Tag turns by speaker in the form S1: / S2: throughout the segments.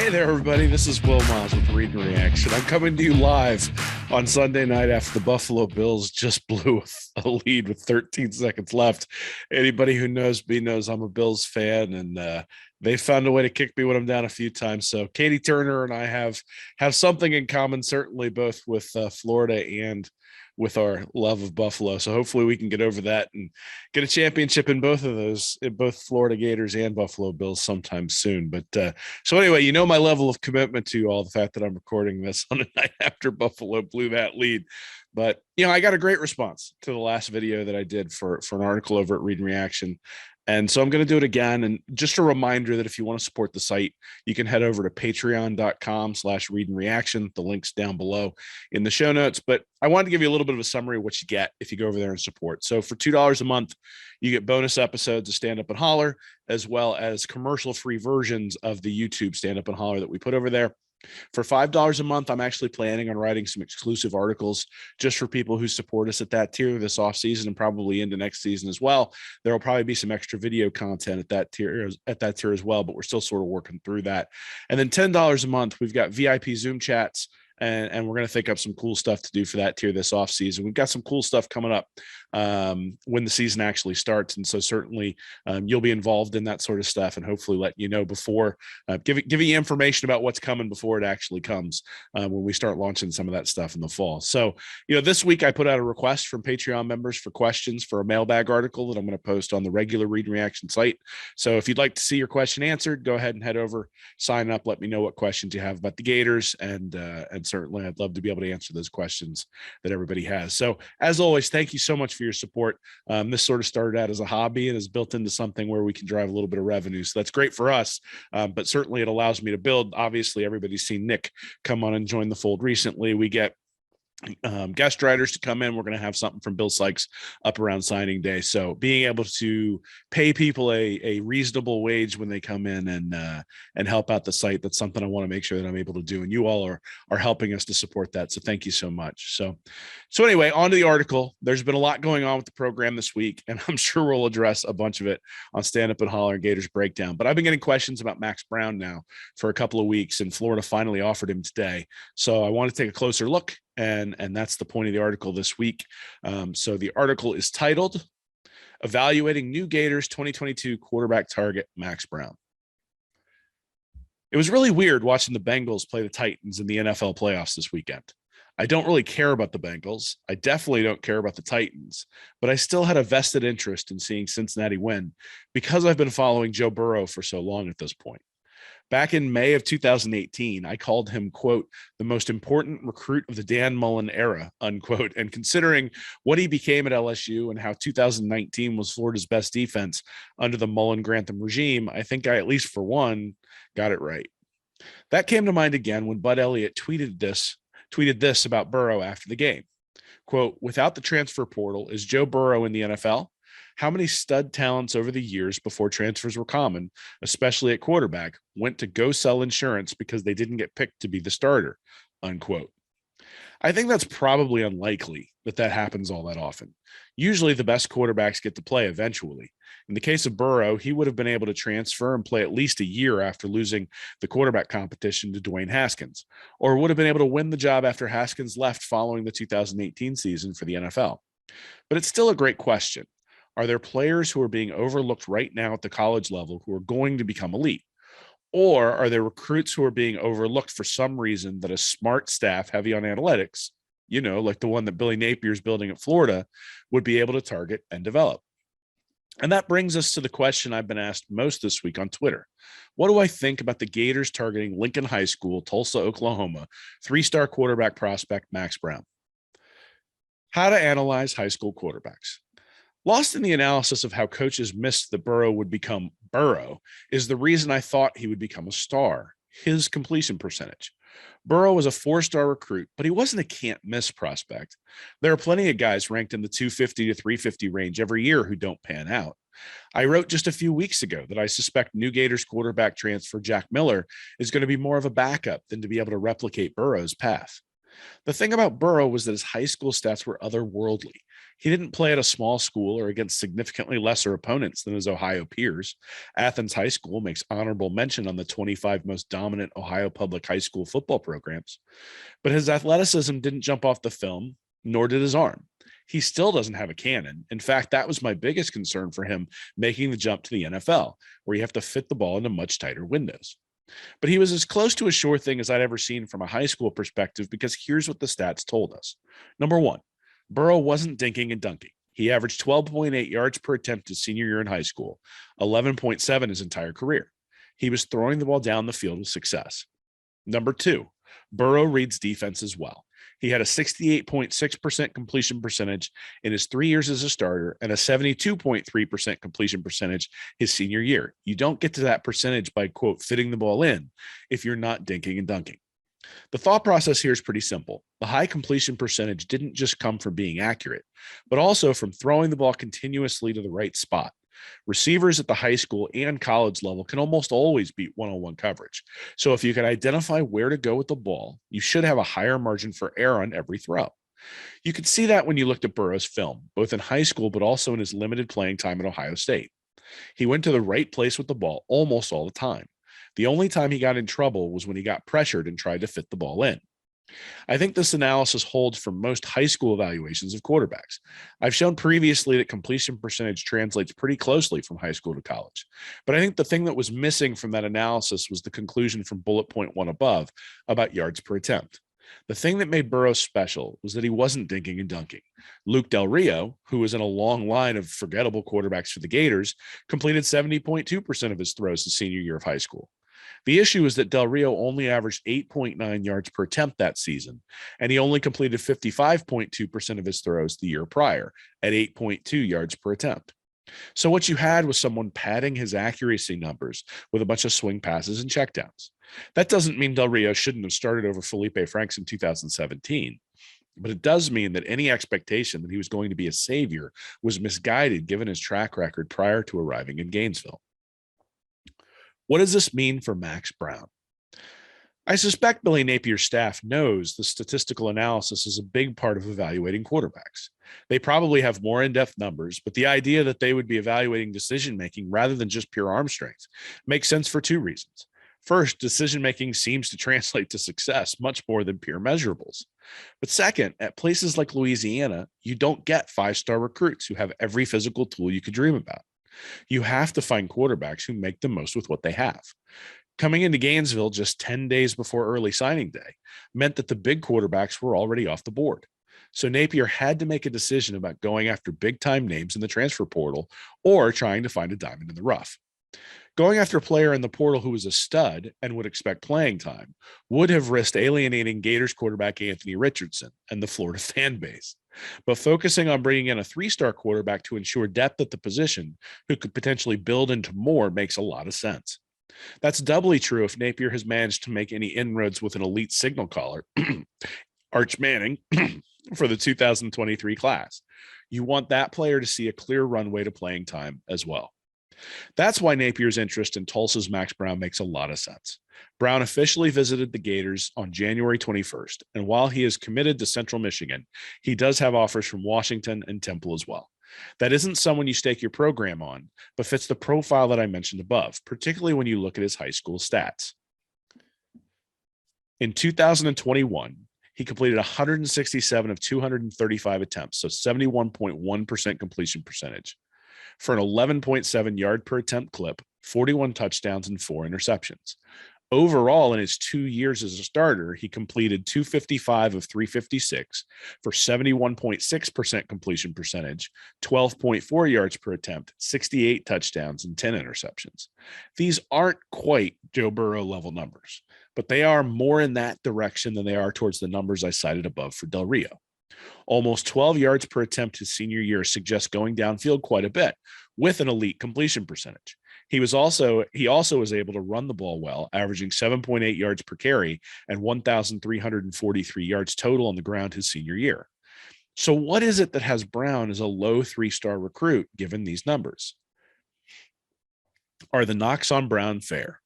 S1: Hey there, everybody. This is Will Miles with Read and Reaction. I'm coming to you live on Sunday night after the Buffalo Bills just blew a lead with 13 seconds left. Anybody who knows me knows I'm a Bills fan, and they found a way to kick me when I'm down a few times. So Katie Turner and I have something in common, certainly both with Florida and with our love of Buffalo. So hopefully we can get over that and get a championship in both of those, in both Florida Gators and Buffalo Bills sometime soon. But so anyway, you know my level of commitment to all the fact that I'm recording this on the night after Buffalo blew that lead. But, you know, I got a great response to the last video that I did for an article over at Read and Reaction. And so I'm going to do it again. And just a reminder that if you want to support the site, you can head over to patreon.com/readandreaction. The link's down below in the show notes. But I wanted to give you a little bit of a summary of what you get if you go over there and support. So for $2 a month, you get bonus episodes of Stand Up and Holler, as well as commercial-free versions of the YouTube Stand Up and Holler that we put over there. For $5 a month, I'm actually planning on writing some exclusive articles just for people who support us at that tier this off season and probably into next season as well. There will probably be some extra video content at that tier as well, but we're still sort of working through that. And then $10 a month, we've got VIP Zoom chats. And we're going to think up some cool stuff to do for that tier this offseason. We've got some cool stuff coming up when the season actually starts. And so certainly you'll be involved in that sort of stuff and hopefully let you know before, giving you information about what's coming before it actually comes when we start launching some of that stuff in the fall. So, you know, this week I put out a request from Patreon members for questions for a mailbag article that I'm going to post on the regular Read and Reaction site. So if you'd like to see your question answered, go ahead and head over, sign up, let me know what questions you have about the Gators, and certainly I'd love to be able to answer those questions that everybody has. So as always, thank you so much for your support. This sort of started out as a hobby and is built into something where we can drive a little bit of revenue. So that's great for us, but certainly it allows me to build. Obviously, everybody's seen Nick come on and join the fold recently. We get guest writers to come in. We're going to have something from Bill Sykes up around signing day. So being able to pay people a reasonable wage when they come in and help out the site, that's something I want to make sure that I'm able to do. And you all are helping us to support that. So thank you so much. So anyway, on to the article. There's been a lot going on with the program this week, and I'm sure we'll address a bunch of it on Stand Up and Holler and Gators Breakdown. But I've been getting questions about Max Brown now for a couple of weeks, and Florida finally offered him today. So I want to take a closer look. And that's the point of the article this week. So the article is titled Evaluating New Gators 2022 Quarterback Target Max Brown. It was really weird watching the Bengals play the Titans in the NFL playoffs this weekend. I don't really care about the Bengals. I definitely don't care about the Titans, but I still had a vested interest in seeing Cincinnati win because I've been following Joe Burrow for so long at this point. Back in May of 2018, I called him, quote, the most important recruit of the Dan Mullen era, unquote. And considering what he became at LSU and how 2019 was Florida's best defense under the Mullen-Grantham regime, I think I, at least for one, got it right. That came to mind again when Bud Elliott tweeted this about Burrow after the game. Quote, without the transfer portal, is Joe Burrow in the NFL? How many stud talents over the years before transfers were common, especially at quarterback, went to go sell insurance because they didn't get picked to be the starter, unquote. I think that's probably unlikely that happens all that often. Usually the best quarterbacks get to play eventually. In the case of Burrow, he would have been able to transfer and play at least a year after losing the quarterback competition to Dwayne Haskins, or would have been able to win the job after Haskins left following the 2018 season for the NFL. But it's still a great question. Are there players who are being overlooked right now at the college level who are going to become elite? Or are there recruits who are being overlooked for some reason that a smart staff heavy on analytics, you know, like the one that Billy Napier is building at Florida, would be able to target and develop? And that brings us to the question I've been asked most this week on Twitter. What do I think about the Gators targeting Lincoln High School, Tulsa, Oklahoma, three-star quarterback prospect Max Brown? How to analyze high school quarterbacks. Lost in the analysis of how coaches missed that Burrow would become Burrow is the reason I thought he would become a star, his completion percentage. Burrow was a four-star recruit, but he wasn't a can't-miss prospect. There are plenty of guys ranked in the 250 to 350 range every year who don't pan out. I wrote just a few weeks ago that I suspect new Gators quarterback transfer Jack Miller is going to be more of a backup than to be able to replicate Burrow's path. The thing about Burrow was that his high school stats were otherworldly. He didn't play at a small school or against significantly lesser opponents than his Ohio peers. Athens High School makes honorable mention on the 25 most dominant Ohio public high school football programs. But his athleticism didn't jump off the film, nor did his arm. He still doesn't have a cannon. In fact, that was my biggest concern for him making the jump to the NFL, where you have to fit the ball into much tighter windows. But he was as close to a sure thing as I'd ever seen from a high school perspective, because here's what the stats told us. Number one, Burrow wasn't dinking and dunking. He averaged 12.8 yards per attempt his senior year in high school, 11.7 his entire career. He was throwing the ball down the field with success. Number two, Burrow reads defenses well. He had a 68.6% completion percentage in his 3 years as a starter and a 72.3% completion percentage his senior year. You don't get to that percentage by, quote, fitting the ball in if you're not dinking and dunking. The thought process here is pretty simple. The high completion percentage didn't just come from being accurate, but also from throwing the ball continuously to the right spot. Receivers at the high school and college level can almost always beat one-on-one coverage. So if you can identify where to go with the ball, you should have a higher margin for error on every throw. You could see that when you looked at Burrow's film, both in high school but also in his limited playing time at Ohio State. He went to the right place with the ball almost all the time. The only time he got in trouble was when he got pressured and tried to fit the ball in. I think this analysis holds for most high school evaluations of quarterbacks. I've shown previously that completion percentage translates pretty closely from high school to college. But I think the thing that was missing from that analysis was the conclusion from bullet point one above about yards per attempt. The thing that made Burrow special was that he wasn't dinking and dunking. Luke Del Rio, who was in a long line of forgettable quarterbacks for the Gators, completed 70.2% of his throws his senior year of high school. The issue is that Del Rio only averaged 8.9 yards per attempt that season, and he only completed 55.2% of his throws the year prior at 8.2 yards per attempt. So what you had was someone padding his accuracy numbers with a bunch of swing passes and checkdowns. That doesn't mean Del Rio shouldn't have started over Felipe Franks in 2017. But it does mean that any expectation that he was going to be a savior was misguided given his track record prior to arriving in Gainesville. What does this mean for Max Brown? I suspect Billy Napier's staff knows the statistical analysis is a big part of evaluating quarterbacks. They probably have more in-depth numbers, but the idea that they would be evaluating decision-making rather than just pure arm strength makes sense for two reasons. First, decision-making seems to translate to success much more than pure measurables. But second, at places like Louisiana, you don't get five-star recruits who have every physical tool you could dream about. You have to find quarterbacks who make the most with what they have. Coming into Gainesville just 10 days before early signing day meant that the big quarterbacks were already off the board. So Napier had to make a decision about going after big-time names in the transfer portal or trying to find a diamond in the rough. Going after a player in the portal who was a stud and would expect playing time would have risked alienating Gators quarterback Anthony Richardson and the Florida fan base. But focusing on bringing in a three-star quarterback to ensure depth at the position who could potentially build into more makes a lot of sense. That's doubly true if Napier has managed to make any inroads with an elite signal caller, Arch Manning, for the 2023 class. You want that player to see a clear runway to playing time as well. That's why Napier's interest in Tulsa's Max Brown makes a lot of sense. Brown officially visited the Gators on January 21st, and while he is committed to Central Michigan, he does have offers from Washington and Temple as well. That isn't someone you stake your program on, but fits the profile that I mentioned above, particularly when you look at his high school stats. In 2021, he completed 167 of 235 attempts, so 71.1% completion percentage, for an 11.7 yard per attempt clip, 41 touchdowns, and 4 interceptions. Overall, in his 2 years as a starter, he completed 255 of 356 for 71.6% completion percentage, 12.4 yards per attempt, 68 touchdowns, and 10 interceptions. These aren't quite Joe Burrow level numbers, but they are more in that direction than they are towards the numbers I cited above for Del Rio. Almost 12 yards per attempt his senior year suggests going downfield quite a bit with an elite completion percentage. He also was able to run the ball well, averaging 7.8 yards per carry and 1,343 yards total on the ground his senior year. So what is it that has Brown as a low three-star recruit given these numbers? Are the knocks on Brown fair?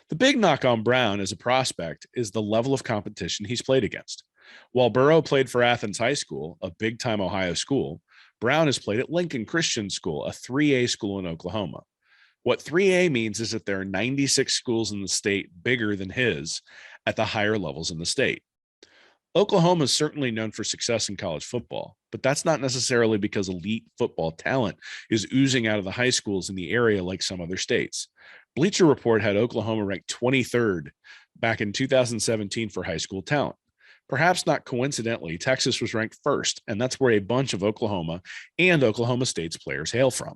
S1: The big knock on Brown as a prospect is the level of competition he's played against. While Burrow played for Athens High School, a big-time Ohio school, Brown has played at Lincoln Christian School, a 3A school in Oklahoma. What 3A means is that there are 96 schools in the state bigger than his at the higher levels in the state. Oklahoma is certainly known for success in college football, but that's not necessarily because elite football talent is oozing out of the high schools in the area like some other states. Bleacher Report had Oklahoma ranked 23rd back in 2017 for high school talent. Perhaps not coincidentally, Texas was ranked first, and that's where a bunch of Oklahoma and Oklahoma State's players hail from.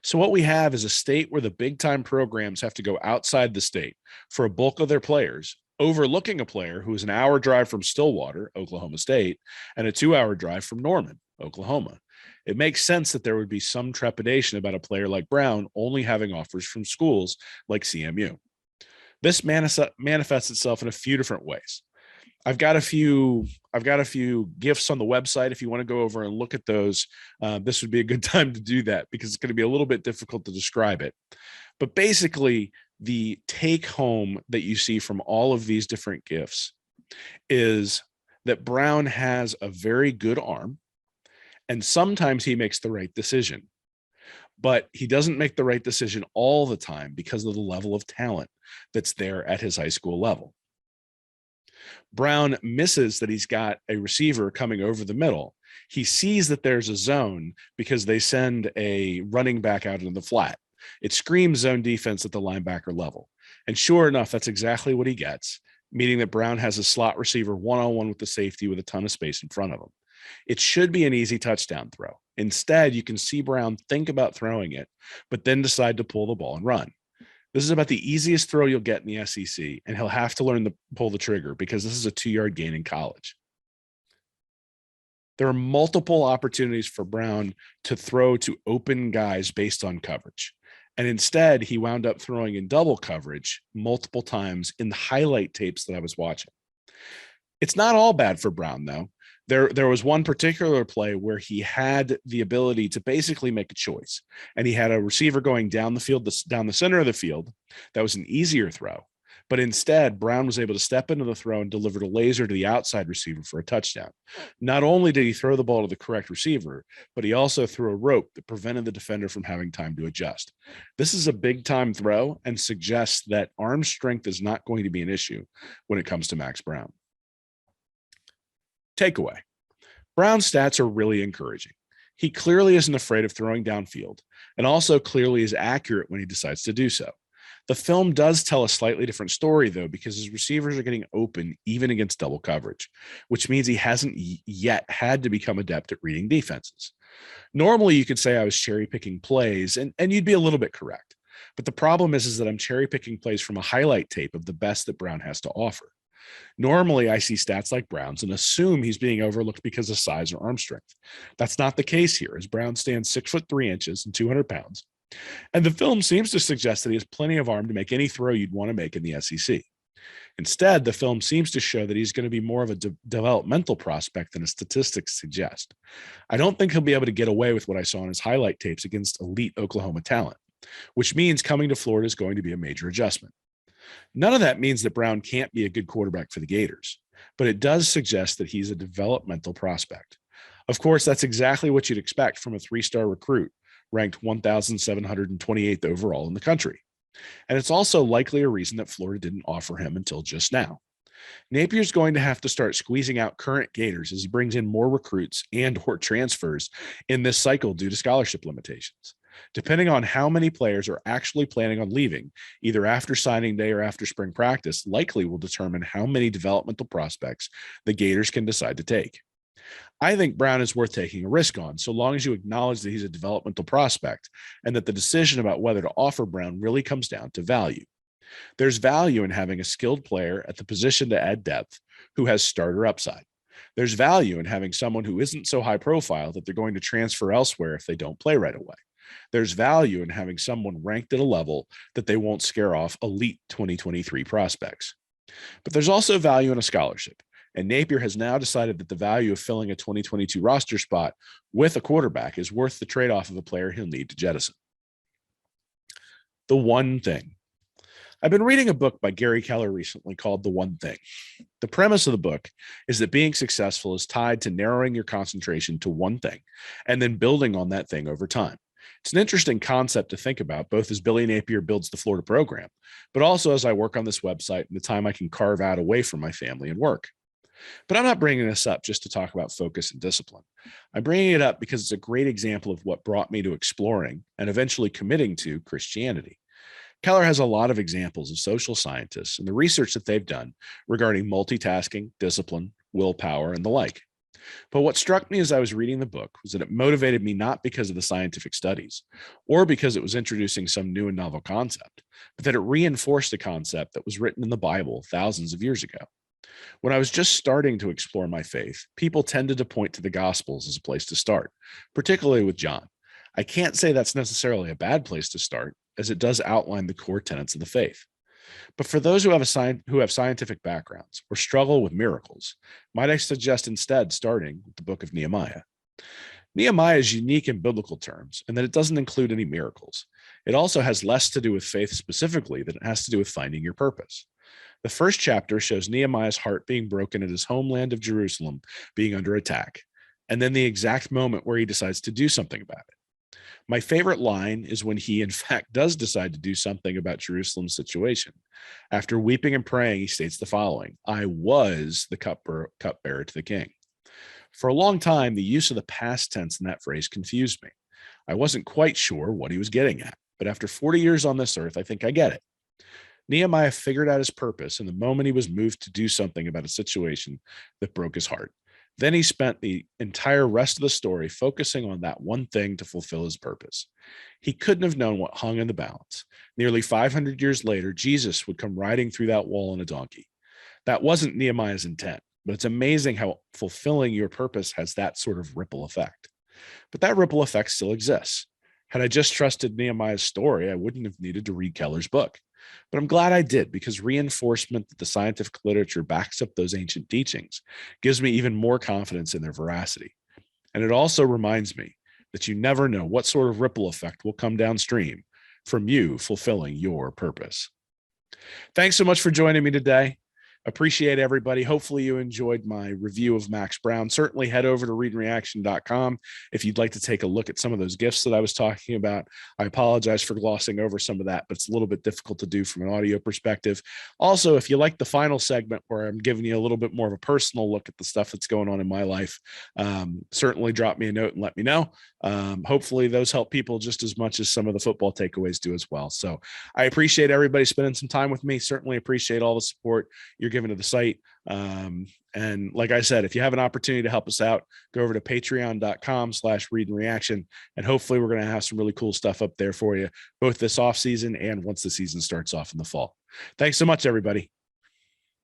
S1: So what we have is a state where the big-time programs have to go outside the state for a bulk of their players, overlooking a player who is an hour drive from Stillwater, Oklahoma State, and a 2-hour drive from Norman, Oklahoma. It makes sense that there would be some trepidation about a player like Brown only having offers from schools like CMU. This manifests itself in a few different ways. I've got a few gifts on the website. If you want to go over and look at those, this would be a good time to do that because it's going to be a little bit difficult to describe it. But basically, the take home that you see from all of these different gifts is that Brown has a very good arm, and sometimes he makes the right decision, but he doesn't make the right decision all the time because of the level of talent that's there at his high school level. Brown misses that he's got a receiver coming over the middle. He sees that there's a zone because they send a running back out into the flat. It screams zone defense at the linebacker level. And sure enough, that's exactly what he gets, meaning that Brown has a slot receiver one-on-one with the safety with a ton of space in front of him. It should be an easy touchdown throw. Instead, you can see Brown think about throwing it, but then decide to pull the ball and run. This is about the easiest throw you'll get in the SEC, and he'll have to learn to pull the trigger because this is a 2-yard gain in college. There are multiple opportunities for Brown to throw to open guys based on coverage. And instead, he wound up throwing in double coverage multiple times in the highlight tapes that I was watching. It's not all bad for Brown, though. There was one particular play where he had the ability to basically make a choice, and he had a receiver going down the field, down the center of the field. That was an easier throw, but instead Brown was able to step into the throw and delivered a laser to the outside receiver for a touchdown. Not only did he throw the ball to the correct receiver, but he also threw a rope that prevented the defender from having time to adjust. This is a big time throw and suggests that arm strength is not going to be an issue when it comes to Max Brown. Takeaway: Brown's stats are really encouraging. He clearly isn't afraid of throwing downfield, and also clearly is accurate when he decides to do so. The film does tell a slightly different story, though, because his receivers are getting open even against double coverage, which means he hasn't yet had to become adept at reading defenses. Normally, you could say I was cherry-picking plays, and you'd be a little bit correct. But the problem is that I'm cherry-picking plays from a highlight tape of the best that Brown has to offer. Normally, I see stats like Brown's and assume he's being overlooked because of size or arm strength. That's not the case here, as Brown stands 6'3" and 200 pounds. And the film seems to suggest that he has plenty of arm to make any throw you'd want to make in the SEC. Instead, the film seems to show that he's going to be more of a developmental prospect than his statistics suggest. I don't think he'll be able to get away with what I saw in his highlight tapes against elite Oklahoma talent, which means coming to Florida is going to be a major adjustment. None of that means that Brown can't be a good quarterback for the Gators, but it does suggest that he's a developmental prospect. Of course, that's exactly what you'd expect from a 3-star recruit, ranked 1,728th overall in the country. And it's also likely a reason that Florida didn't offer him until just now. Napier's going to have to start squeezing out current Gators as he brings in more recruits and/or transfers in this cycle due to scholarship limitations. Depending on how many players are actually planning on leaving, either after signing day or after spring practice, likely will determine how many developmental prospects the Gators can decide to take. I think Brown is worth taking a risk on, so long as you acknowledge that he's a developmental prospect and that the decision about whether to offer Brown really comes down to value. There's value in having a skilled player at the position to add depth who has starter upside. There's value in having someone who isn't so high profile that they're going to transfer elsewhere if they don't play right away. There's value in having someone ranked at a level that they won't scare off elite 2023 prospects. But there's also value in a scholarship, and Napier has now decided that the value of filling a 2022 roster spot with a quarterback is worth the trade-off of a player he'll need to jettison. The one thing. I've been reading a book by Gary Keller recently called The One Thing. The premise of the book is that being successful is tied to narrowing your concentration to one thing and then building on that thing over time. It's an interesting concept to think about, both as Billy Napier builds the Florida program, but also as I work on this website and the time I can carve out away from my family and work. But I'm not bringing this up just to talk about focus and discipline. I'm bringing it up because it's a great example of what brought me to exploring and eventually committing to Christianity. Keller has a lot of examples of social scientists and the research that they've done regarding multitasking, discipline, willpower, and the like. But what struck me as I was reading the book was that it motivated me not because of the scientific studies or because it was introducing some new and novel concept, but that it reinforced a concept that was written in the Bible thousands of years ago. When I was just starting to explore my faith, people tended to point to the Gospels as a place to start, particularly with John. I can't say that's necessarily a bad place to start, as it does outline the core tenets of the faith. But for those who have scientific backgrounds or struggle with miracles, might I suggest instead starting with the book of Nehemiah? Nehemiah is unique in biblical terms in that it doesn't include any miracles. It also has less to do with faith specifically than it has to do with finding your purpose. The first chapter shows Nehemiah's heart being broken at his homeland of Jerusalem being under attack, and then the exact moment where he decides to do something about it. My favorite line is when he, in fact, does decide to do something about Jerusalem's situation. After weeping and praying, he states the following: I was the cupbearer to the king. For a long time, the use of the past tense in that phrase confused me. I wasn't quite sure what he was getting at, but after 40 years on this earth, I think I get it. Nehemiah figured out his purpose in the moment he was moved to do something about a situation that broke his heart. Then he spent the entire rest of the story focusing on that one thing to fulfill his purpose. He couldn't have known what hung in the balance. Nearly 500 years later, Jesus would come riding through that wall on a donkey. That wasn't Nehemiah's intent, but it's amazing how fulfilling your purpose has that sort of ripple effect. But that ripple effect still exists. Had I just trusted Nehemiah's story, I wouldn't have needed to read Keller's book. But I'm glad I did, because reinforcement that the scientific literature backs up those ancient teachings gives me even more confidence in their veracity. And it also reminds me that you never know what sort of ripple effect will come downstream from you fulfilling your purpose. Thanks so much for joining me today. Appreciate everybody. Hopefully you enjoyed my review of Max Brown. Certainly head over to readandreaction.com if you'd like to take a look at some of those gifts that I was talking about. I apologize for glossing over some of that, but it's a little bit difficult to do from an audio perspective. Also, if you like the final segment where I'm giving you a little bit more of a personal look at the stuff that's going on in my life, certainly drop me a note and let me know. Hopefully those help people just as much as some of the football takeaways do as well. So I appreciate everybody spending some time with me. Certainly appreciate all the support you're given to the site. And like I said, if you have an opportunity to help us out, go over to patreon.com/readandreaction. And hopefully we're going to have some really cool stuff up there for you, both this off season and once the season starts off in the fall. Thanks so much, everybody.